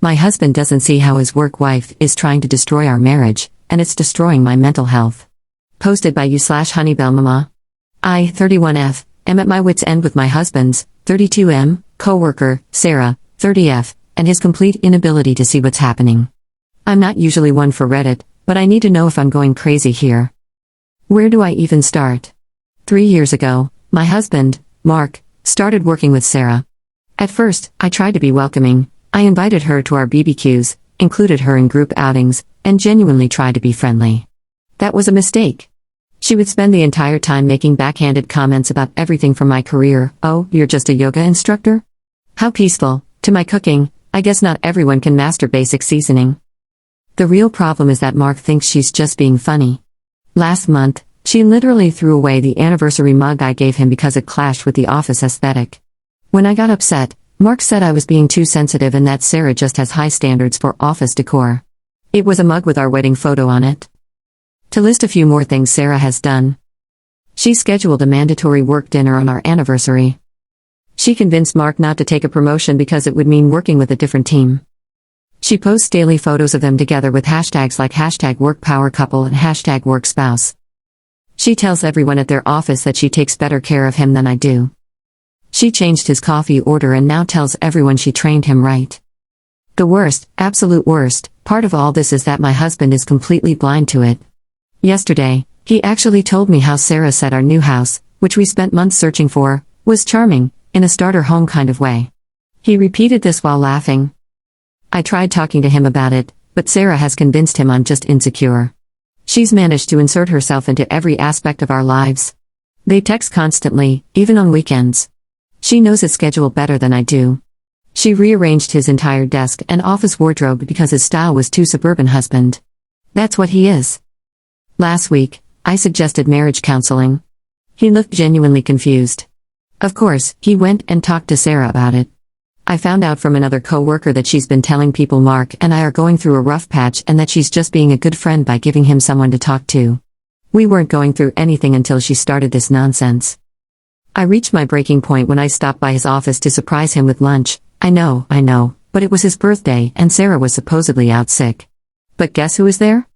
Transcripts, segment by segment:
My husband doesn't see how his work wife is trying to destroy our marriage, and it's destroying my mental health. Posted by you/Honeybellmama. I, 31F, am at my wit's end with my husband's, 32M, co-worker, Sarah, 30F, and his complete inability to see what's happening. I'm not usually one for Reddit, but I need to know if I'm going crazy here. Where do I even start? 3 years ago, my husband, Mark, started working with Sarah. At first, I tried to be welcoming. I invited her to our BBQs, included her in group outings, and genuinely tried to be friendly. That was a mistake. She would spend the entire time making backhanded comments about everything from my career. Oh, you're just a yoga instructor? How peaceful, to my cooking. I guess not everyone can master basic seasoning. The real problem is that Mark thinks she's just being funny. Last month, she literally threw away the anniversary mug I gave him because it clashed with the office aesthetic. When I got upset, Mark said I was being too sensitive and that Sarah just has high standards for office decor. It was a mug with our wedding photo on it. To list a few more things Sarah has done. She scheduled a mandatory work dinner on our anniversary. She convinced Mark not to take a promotion because it would mean working with a different team. She posts daily photos of them together with hashtags like #WorkPowerCouple and #WorkSpouse. She tells everyone at their office that she takes better care of him than I do. She changed his coffee order and now tells everyone she trained him right. The worst, absolute worst, part of all this is that my husband is completely blind to it. Yesterday, he actually told me how Sarah said our new house, which we spent months searching for, was charming, in a starter home kind of way. He repeated this while laughing. I tried talking to him about it, but Sarah has convinced him I'm just insecure. She's managed to insert herself into every aspect of our lives. They text constantly, even on weekends. She knows his schedule better than I do. She rearranged his entire desk and office wardrobe because his style was too suburban husband. That's what he is. Last week, I suggested marriage counseling. He looked genuinely confused. Of course, he went and talked to Sarah about it. I found out from another co-worker that she's been telling people Mark and I are going through a rough patch and that she's just being a good friend by giving him someone to talk to. We weren't going through anything until she started this nonsense. I reached my breaking point when I stopped by his office to surprise him with lunch. I know, but it was his birthday and Sarah was supposedly out sick. But guess who was there?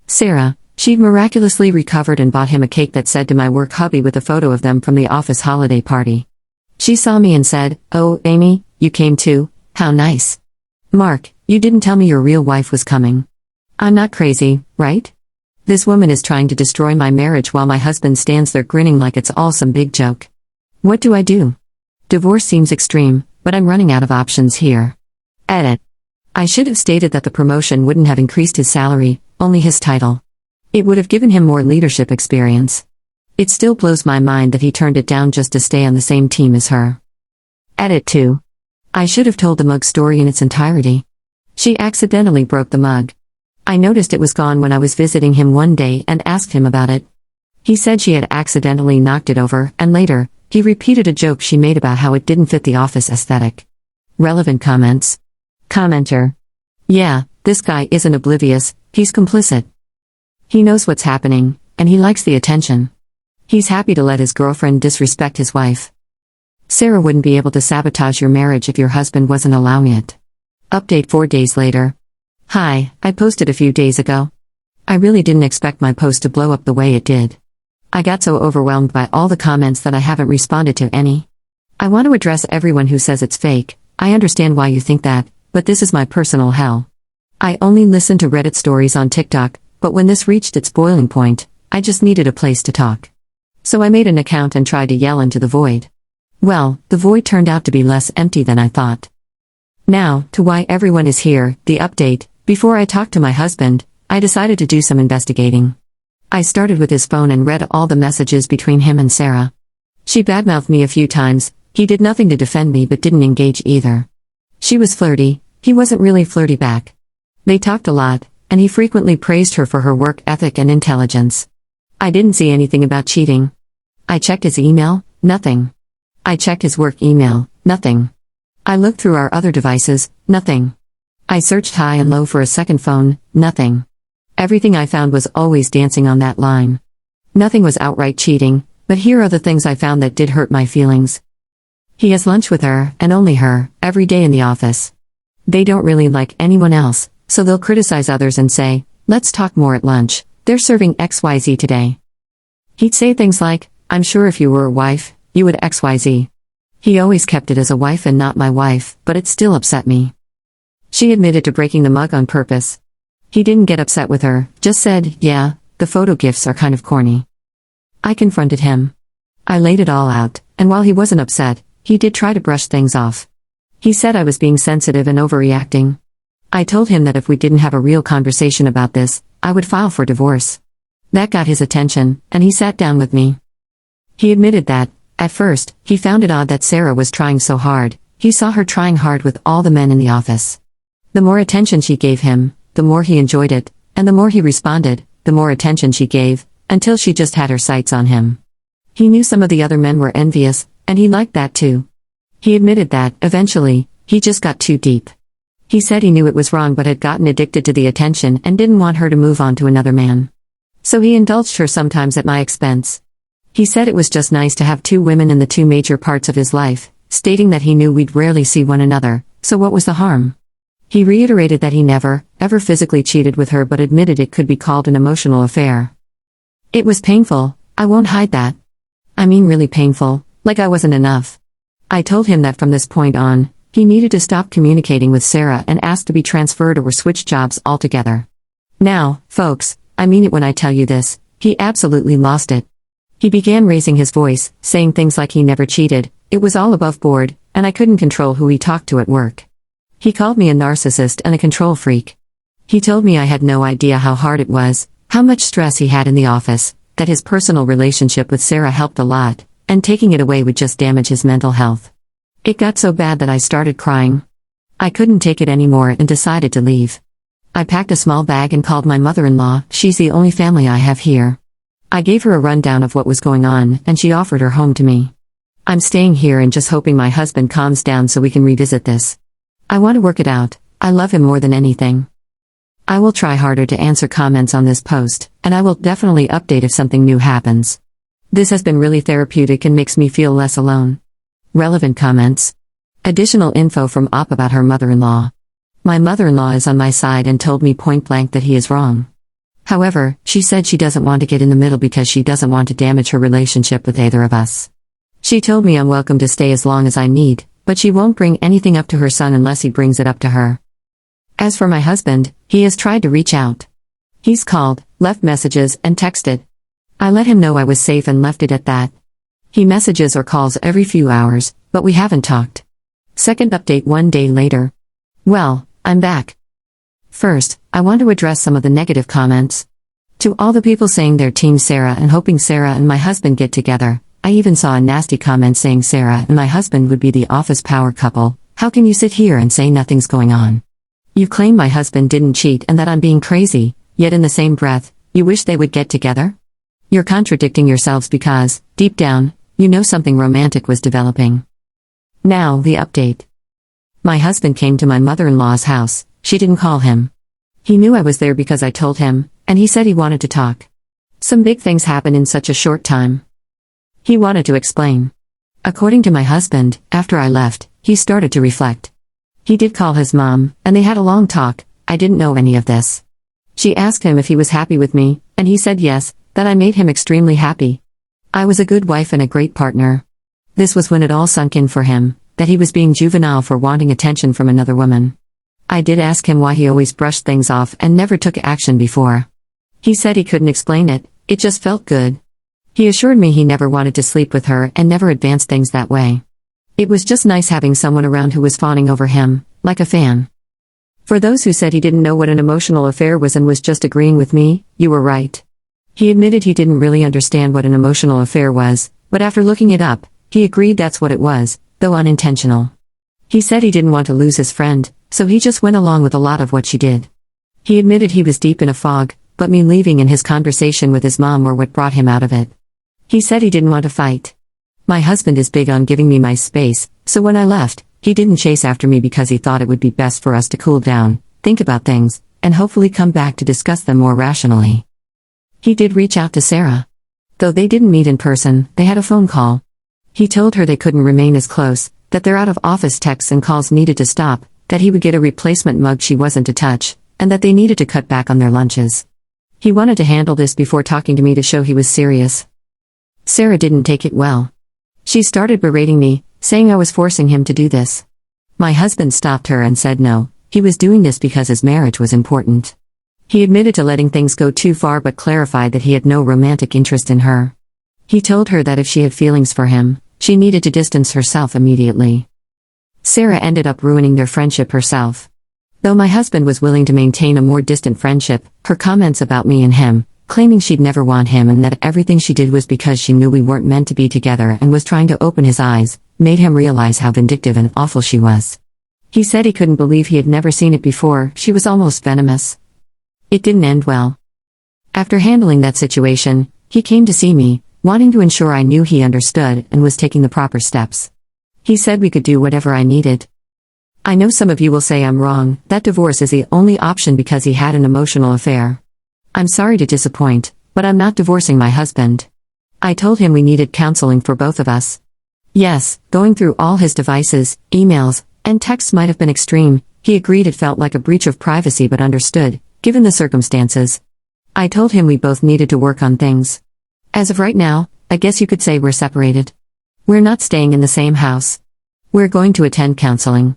Sarah. She'd miraculously recovered and bought him a cake that said "to my work hubby" with a photo of them from the office holiday party. She saw me and said, "Oh, Amy, you came too, how nice. Mark, you didn't tell me your real wife was coming. I'm not crazy, right? This woman is trying to destroy my marriage while my husband stands there grinning like it's all some big joke. What do I do? Divorce seems extreme, but I'm running out of options here." Edit. I should have stated that the promotion wouldn't have increased his salary, only his title. It would have given him more leadership experience. It still blows my mind that he turned it down just to stay on the same team as her. Edit 2. I should have told the mug story in its entirety. She accidentally broke the mug. I noticed it was gone when I was visiting him one day and asked him about it. He said she had accidentally knocked it over, and later, he repeated a joke she made about how it didn't fit the office aesthetic. Relevant comments. Commenter. Yeah, this guy isn't oblivious, he's complicit. He knows what's happening, and he likes the attention. He's happy to let his girlfriend disrespect his wife. Sarah wouldn't be able to sabotage your marriage if your husband wasn't allowing it. Update 4 days later. Hi, I posted a few days ago. I really didn't expect my post to blow up the way it did. I got so overwhelmed by all the comments that I haven't responded to any. I want to address everyone who says it's fake. I understand why you think that, but this is my personal hell. I only listen to Reddit stories on TikTok, but when this reached its boiling point, I just needed a place to talk. So I made an account and tried to yell into the void. Well, the void turned out to be less empty than I thought. Now, to why everyone is here, the update. Before I talked to my husband, I decided to do some investigating. I started with his phone and read all the messages between him and Sarah. She badmouthed me a few times. He did nothing to defend me but didn't engage either. She was flirty, he wasn't really flirty back. They talked a lot, and he frequently praised her for her work ethic and intelligence. I didn't see anything about cheating. I checked his email, nothing. I checked his work email, nothing. I looked through our other devices, nothing. I searched high and low for a second phone, nothing. Everything I found was always dancing on that line. Nothing was outright cheating, but here are the things I found that did hurt my feelings. He has lunch with her, and only her, every day in the office. They don't really like anyone else, so they'll criticize others and say, "Let's talk more at lunch. They're serving XYZ today." He'd say things like, "I'm sure if you were a wife, you would XYZ." He always kept it as a wife and not my wife, but it still upset me. She admitted to breaking the mug on purpose. He didn't get upset with her, just said, "Yeah, the photo gifts are kind of corny." I confronted him. I laid it all out, and while he wasn't upset, he did try to brush things off. He said I was being sensitive and overreacting. I told him that if we didn't have a real conversation about this, I would file for divorce. That got his attention, and he sat down with me. He admitted that, at first, he found it odd that Sarah was trying so hard. He saw her trying hard with all the men in the office. The more attention she gave him, the more he enjoyed it, and the more he responded, the more attention she gave, until she just had her sights on him. He knew some of the other men were envious, and he liked that too. He admitted that, eventually, he just got too deep. He said he knew it was wrong but had gotten addicted to the attention and didn't want her to move on to another man. So he indulged her sometimes at my expense. He said it was just nice to have two women in the two major parts of his life, stating that he knew we'd rarely see one another, so what was the harm? He reiterated that he never, ever physically cheated with her but admitted it could be called an emotional affair. It was painful, I won't hide that. I mean really painful, like I wasn't enough. I told him that from this point on, he needed to stop communicating with Sarah and ask to be transferred or switch jobs altogether. Now, folks, I mean it when I tell you this, he absolutely lost it. He began raising his voice, saying things like he never cheated, it was all above board, and I couldn't control who he talked to at work. He called me a narcissist and a control freak. He told me I had no idea how hard it was, how much stress he had in the office, that his personal relationship with Sarah helped a lot, and taking it away would just damage his mental health. It got so bad that I started crying. I couldn't take it anymore and decided to leave. I packed a small bag and called my mother-in-law, she's the only family I have here. I gave her a rundown of what was going on, and she offered her home to me. I'm staying here and just hoping my husband calms down so we can revisit this. I want to work it out, I love him more than anything. I will try harder to answer comments on this post, and I will definitely update if something new happens. This has been really therapeutic and makes me feel less alone. Relevant comments. Additional info from Op about her mother-in-law. My mother-in-law is on my side and told me point blank that he is wrong. However, she said she doesn't want to get in the middle because she doesn't want to damage her relationship with either of us. She told me I'm welcome to stay as long as I need, but she won't bring anything up to her son unless he brings it up to her. As for my husband, he has tried to reach out. He's called, left messages, and texted. I let him know I was safe and left it at that. He messages or calls every few hours, but we haven't talked. Second update 1 day later. Well, I'm back. First, I want to address some of the negative comments. To all the people saying they're Team Sarah and hoping Sarah and my husband get together, I even saw a nasty comment saying Sarah and my husband would be the office power couple. How can you sit here and say nothing's going on? You claim my husband didn't cheat and that I'm being crazy, yet in the same breath, you wish they would get together? You're contradicting yourselves because, deep down, you know something romantic was developing. Now, the update. My husband came to my mother-in-law's house, she didn't call him. He knew I was there because I told him, and he said he wanted to talk. Some big things happened in such a short time. He wanted to explain. According to my husband, after I left, he started to reflect. He did call his mom, and they had a long talk. I didn't know any of this. She asked him if he was happy with me, and he said yes, that I made him extremely happy. I was a good wife and a great partner. This was when it all sunk in for him, that he was being juvenile for wanting attention from another woman. I did ask him why he always brushed things off and never took action before. He said he couldn't explain it, it just felt good. He assured me he never wanted to sleep with her and never advanced things that way. It was just nice having someone around who was fawning over him, like a fan. For those who said he didn't know what an emotional affair was and was just agreeing with me, you were right. He admitted he didn't really understand what an emotional affair was, but after looking it up, he agreed that's what it was, though unintentional. He said he didn't want to lose his friend, so he just went along with a lot of what she did. He admitted he was deep in a fog, but me leaving and his conversation with his mom were what brought him out of it. He said he didn't want to fight. My husband is big on giving me my space, so when I left, he didn't chase after me because he thought it would be best for us to cool down, think about things, and hopefully come back to discuss them more rationally. He did reach out to Sarah. Though they didn't meet in person, they had a phone call. He told her they couldn't remain as close, that their out-of-office texts and calls needed to stop, that he would get a replacement mug she wasn't to touch, and that they needed to cut back on their lunches. He wanted to handle this before talking to me to show he was serious. Sarah didn't take it well. She started berating me, saying I was forcing him to do this. My husband stopped her and said no, he was doing this because his marriage was important. He admitted to letting things go too far but clarified that he had no romantic interest in her. He told her that if she had feelings for him, she needed to distance herself immediately. Sarah ended up ruining their friendship herself. Though my husband was willing to maintain a more distant friendship, her comments about me and him, claiming she'd never want him and that everything she did was because she knew we weren't meant to be together and was trying to open his eyes, made him realize how vindictive and awful she was. He said he couldn't believe he had never seen it before. She was almost venomous. It didn't end well. After handling that situation, he came to see me, wanting to ensure I knew he understood and was taking the proper steps. He said we could do whatever I needed. I know some of you will say I'm wrong, that divorce is the only option because he had an emotional affair. I'm sorry to disappoint, but I'm not divorcing my husband. I told him we needed counseling for both of us. Yes, going through all his devices, emails, and texts might have been extreme. He agreed it felt like a breach of privacy but understood, given the circumstances. I told him we both needed to work on things. As of right now, I guess you could say we're separated. We're not staying in the same house. We're going to attend counseling.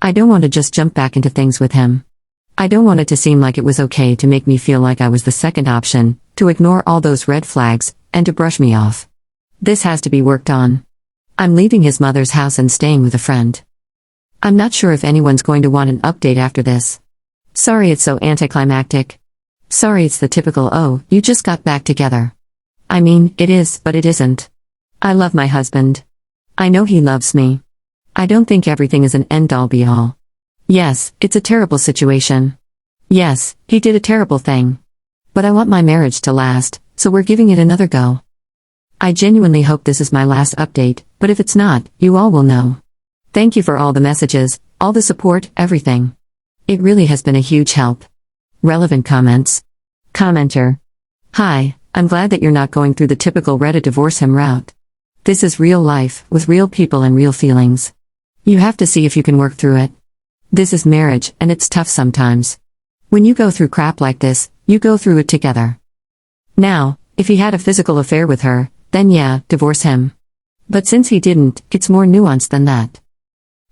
I don't want to just jump back into things with him. I don't want it to seem like it was okay to make me feel like I was the second option, to ignore all those red flags, and to brush me off. This has to be worked on. I'm leaving his mother's house and staying with a friend. I'm not sure if anyone's going to want an update after this. Sorry it's so anticlimactic. Sorry it's the typical "oh, you just got back together." I mean, it is, but it isn't. I love my husband. I know he loves me. I don't think everything is an end-all be-all. Yes, it's a terrible situation. Yes, he did a terrible thing. But I want my marriage to last, so we're giving it another go. I genuinely hope this is my last update, but if it's not, you all will know. Thank you for all the messages, all the support, everything. It really has been a huge help. Relevant comments. Commenter. Hi, I'm glad that you're not going through the typical Reddit divorce him route. This is real life, with real people and real feelings. You have to see if you can work through it. This is marriage, and it's tough sometimes. When you go through crap like this, you go through it together. Now, if he had a physical affair with her, then yeah, divorce him. But since he didn't, it's more nuanced than that.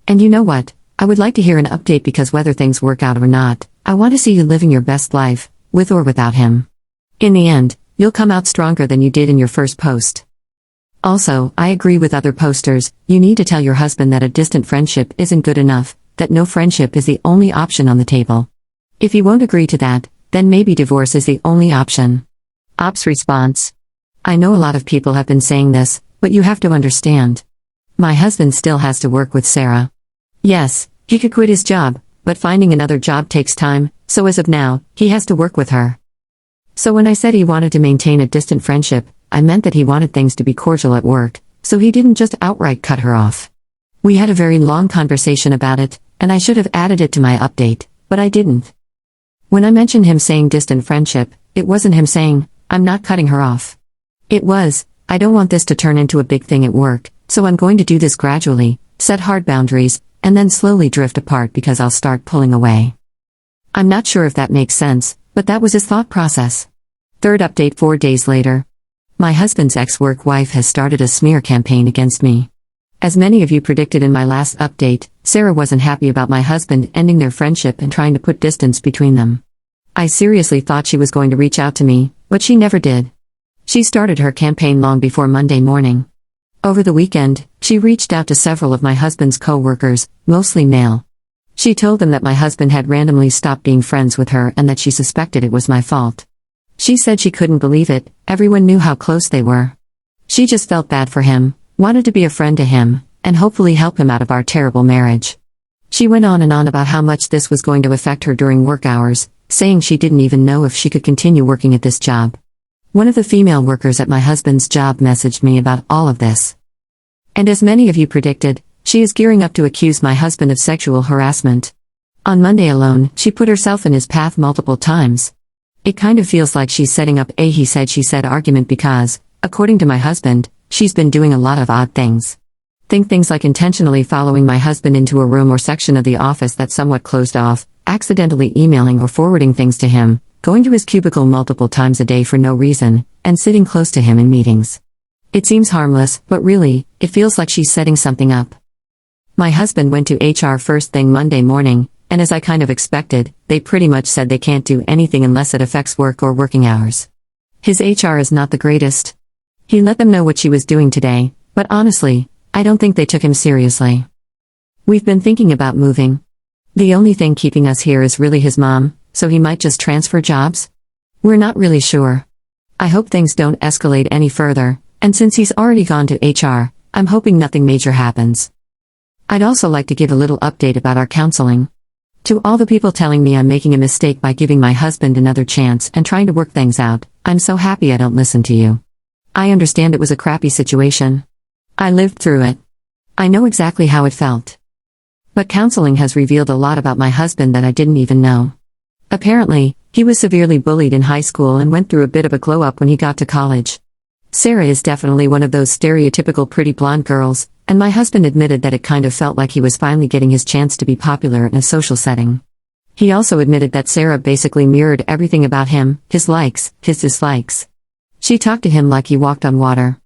And you know what? I would like to hear an update because whether things work out or not, I want to see you living your best life, with or without him. In the end, you'll come out stronger than you did in your first post. Also, I agree with other posters, you need to tell your husband that a distant friendship isn't good enough, that no friendship is the only option on the table. If he won't agree to that, then maybe divorce is the only option. Ops response. I know a lot of people have been saying this, but you have to understand. My husband still has to work with Sarah. Yes, he could quit his job, but finding another job takes time, so as of now, he has to work with her. So when I said he wanted to maintain a distant friendship, I meant that he wanted things to be cordial at work, so he didn't just outright cut her off. We had a very long conversation about it, and I should have added it to my update, but I didn't. When I mentioned him saying distant friendship, it wasn't him saying, I'm not cutting her off. It was, I don't want this to turn into a big thing at work, so I'm going to do this gradually, set hard boundaries, and then slowly drift apart because I'll start pulling away. I'm not sure if that makes sense, but that was his thought process. Third update 4 days later. My husband's ex-work wife has started a smear campaign against me. As many of you predicted in my last update, Sarah wasn't happy about my husband ending their friendship and trying to put distance between them. I seriously thought she was going to reach out to me, but she never did. She started her campaign long before Monday morning. Over the weekend, she reached out to several of my husband's co-workers, mostly male. She told them that my husband had randomly stopped being friends with her and that she suspected it was my fault. She said she couldn't believe it, everyone knew how close they were. She just felt bad for him, wanted to be a friend to him, and hopefully help him out of our terrible marriage. She went on and on about how much this was going to affect her during work hours, saying she didn't even know if she could continue working at this job. One of the female workers at my husband's job messaged me about all of this. And as many of you predicted, she is gearing up to accuse my husband of sexual harassment. On Monday alone, she put herself in his path multiple times. It kind of feels like she's setting up a he said she said argument because, according to my husband, she's been doing a lot of odd things. Think things like intentionally following my husband into a room or section of the office that's somewhat closed off, accidentally emailing or forwarding things to him, going to his cubicle multiple times a day for no reason, and sitting close to him in meetings. It seems harmless, but really, it feels like she's setting something up. My husband went to HR first thing Monday morning, and as I kind of expected, they pretty much said they can't do anything unless it affects work or working hours. His HR is not the greatest. He let them know what she was doing today, but honestly, I don't think they took him seriously. We've been thinking about moving. The only thing keeping us here is really his mom, so he might just transfer jobs? We're not really sure. I hope things don't escalate any further, and since he's already gone to HR, I'm hoping nothing major happens. I'd also like to give a little update about our counseling. To all the people telling me I'm making a mistake by giving my husband another chance and trying to work things out, I'm so happy I don't listen to you. I understand it was a crappy situation. I lived through it. I know exactly how it felt. But counseling has revealed a lot about my husband that I didn't even know. Apparently, he was severely bullied in high school and went through a bit of a glow-up when he got to college. Sarah is definitely one of those stereotypical pretty blonde girls, and my husband admitted that it kind of felt like he was finally getting his chance to be popular in a social setting. He also admitted that Sarah basically mirrored everything about him, his likes, his dislikes. She talked to him like he walked on water.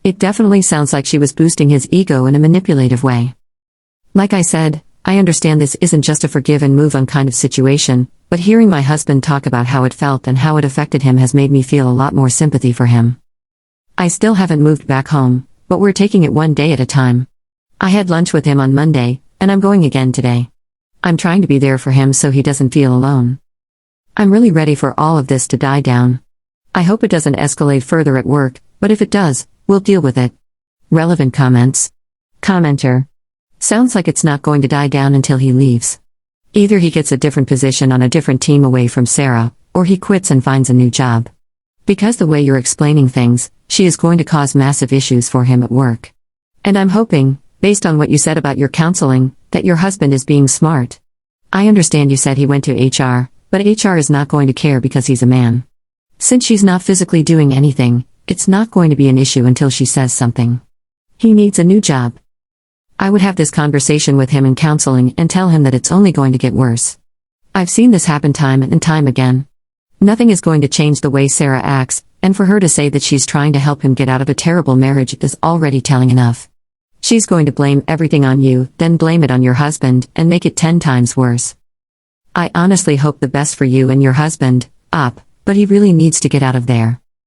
It definitely sounds like she was boosting his ego in a manipulative way. Like I said, I understand this isn't just a forgive and move on kind of situation, but hearing my husband talk about how it felt and how it affected him has made me feel a lot more sympathy for him. I still haven't moved back home, but we're taking it one day at a time. I had lunch with him on Monday, and I'm going again today. I'm trying to be there for him so he doesn't feel alone. I'm really ready for all of this to die down. I hope it doesn't escalate further at work, but if it does, we'll deal with it. Relevant comments. Commenter. Sounds like it's not going to die down until he leaves. Either he gets a different position on a different team away from Sarah, or he quits and finds a new job. Because the way you're explaining things, she is going to cause massive issues for him at work. And I'm hoping, based on what you said about your counseling, that your husband is being smart. I understand you said he went to HR, but HR is not going to care because he's a man. Since she's not physically doing anything, it's not going to be an issue until she says something. He needs a new job. I would have this conversation with him in counseling and tell him that it's only going to get worse. I've seen this happen time and time again. Nothing is going to change the way Sarah acts, and for her to say that she's trying to help him get out of a terrible marriage is already telling enough. She's going to blame everything on you, then blame it on your husband, and make it 10 times worse. I honestly hope the best for you and your husband, but he really needs to get out of there.